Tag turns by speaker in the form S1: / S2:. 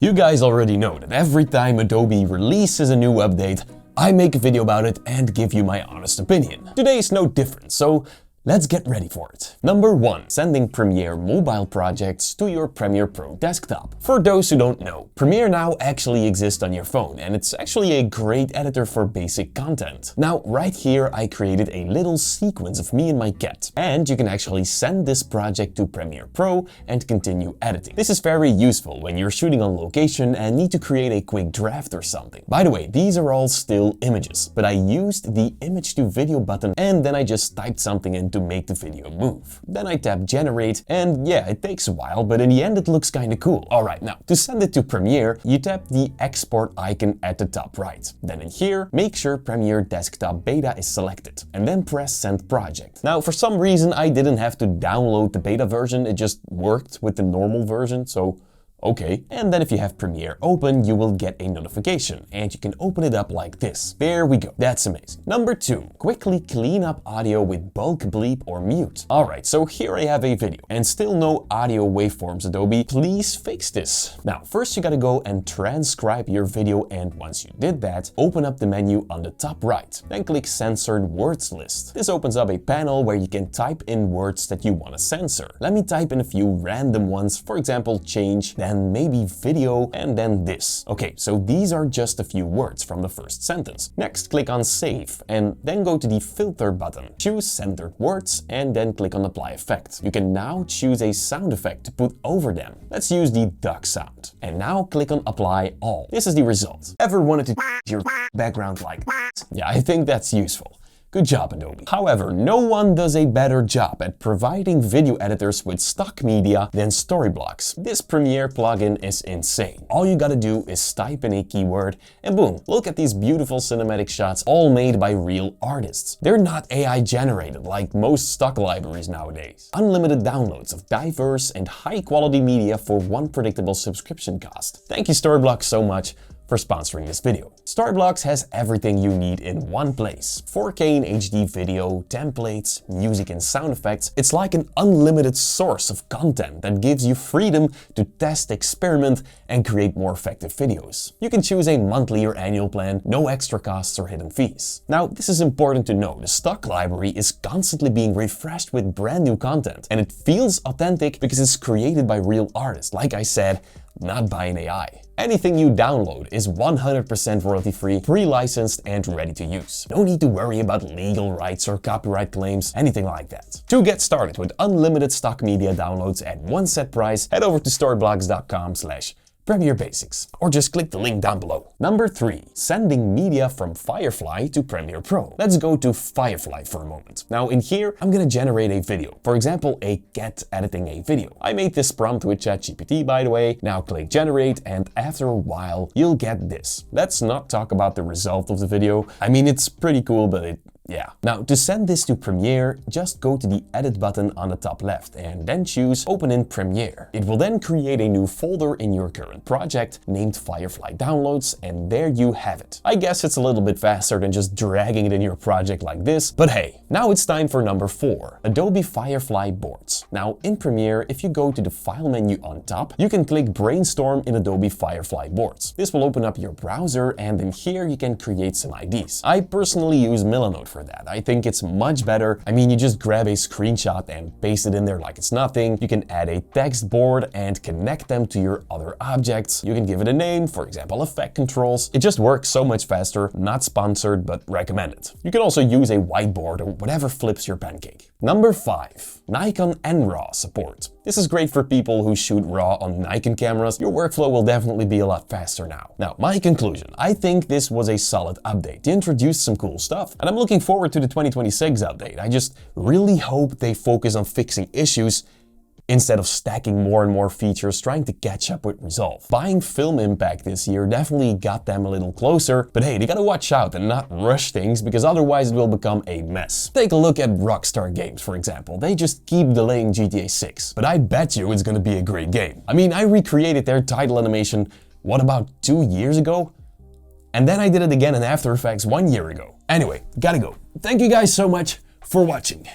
S1: You guys already know that every time Adobe releases a new update, I make a video about it and give you my honest opinion. Today is no different, so let's get ready for it. Number 1. Sending Premiere mobile projects to your Premiere Pro desktop. For those who don't know, Premiere now actually exists on your phone, and it's actually a great editor for basic content. Now, right here I created a little sequence of me and my cat, and you can actually send this project to Premiere Pro and continue editing. This is very useful when you're shooting on location and need to create a quick draft or something. By the way, these are all still images, but I used the image to video button and then I just typed something in to make the video move. Then I tap generate, and yeah, it takes a while, but in the end it looks kinda cool. Alright, now to send it to Premiere, you tap the export icon at the top right. Then in here, make sure Premiere Desktop Beta is selected, and then press Send Project. Now for some reason I didn't have to download the beta version, it just worked with the normal version, so okay. And then if you have Premiere open, you will get a notification and you can open it up like this. There we go. That's amazing. Number 2. Quickly clean up audio with bulk bleep or mute. Alright, so here I have a video and still no audio waveforms, Adobe. Please fix this. Now, first you gotta go and transcribe your video, and once you did that, open up the menu on the top right. Then click Censored Words List. This opens up a panel where you can type in words that you want to censor. Let me type in a few random ones, for example, change, and maybe video, and then this. Okay, so these are just a few words from the first sentence. Next, click on Save, and then go to the Filter button. Choose Centered Words, and then click on Apply Effect. You can now choose a sound effect to put over them. Let's use the duck sound. And now click on Apply All. This is the result. Ever wanted to your background like that? Yeah, I think that's useful. Good job, Adobe. However, no one does a better job at providing video editors with stock media than Storyblocks. This Premiere plugin is insane. All you gotta do is type in a keyword and boom, look at these beautiful cinematic shots all made by real artists. They're not AI generated like most stock libraries nowadays. Unlimited downloads of diverse and high quality media for one predictable subscription cost. Thank you, Storyblocks, so much for sponsoring this video. Storyblocks has everything you need in one place. 4K and HD video, templates, music and sound effects. It's like an unlimited source of content that gives you freedom to test, experiment, and create more effective videos. You can choose a monthly or annual plan, no extra costs or hidden fees. Now, this is important to know. The stock library is constantly being refreshed with brand new content, and it feels authentic because it's created by real artists, like I said, not by an AI. Anything you download is 100% royalty-free, pre-licensed, and ready to use. No need to worry about legal rights or copyright claims, anything like that. To get started with unlimited stock media downloads at one set price, head over to storyblocks.com/Premiere Basics, or just click the link down below. Number 3. Sending media from Firefly to Premiere Pro. Let's go to Firefly for a moment. Now in here, I'm gonna generate a video. For example, a cat editing a video. I made this prompt with ChatGPT, by the way. Now click generate, and after a while, you'll get this. Let's not talk about the result of the video. I mean, it's pretty cool, but yeah. Now, to send this to Premiere, just go to the Edit button on the top left and then choose Open in Premiere. It will then create a new folder in your current project named Firefly Downloads, and there you have it. I guess it's a little bit faster than just dragging it in your project like this, but hey. Now it's time for number 4, Adobe Firefly Boards. Now, in Premiere, if you go to the File menu on top, you can click Brainstorm in Adobe Firefly Boards. This will open up your browser, and in here you can create some IDs. I personally use Milanote for that. I think it's much better. I mean, you just grab a screenshot and paste it in there like it's nothing. You can add a text board and connect them to your other objects. You can give it a name, for example, effect controls. It just works so much faster. Not sponsored, but recommended. You can also use a whiteboard or whatever flips your pancake. Number 5. Nikon and RAW support. This is great for people who shoot RAW on Nikon cameras. Your workflow will definitely be a lot faster now. Now, my conclusion. I think this was a solid update. They introduced some cool stuff, and I'm looking forward to the 2026 update. I just really hope they focus on fixing issues instead of stacking more and more features trying to catch up with Resolve. Buying Film Impact this year definitely got them a little closer, but hey, they gotta watch out and not rush things, because otherwise it will become a mess. Take a look at Rockstar Games, for example. They just keep delaying GTA 6, but I bet you it's gonna be a great game. I mean, I recreated their title animation, what, about 2 years ago? And then I did it again in After Effects 1 year ago. Anyway, gotta go. Thank you guys so much for watching.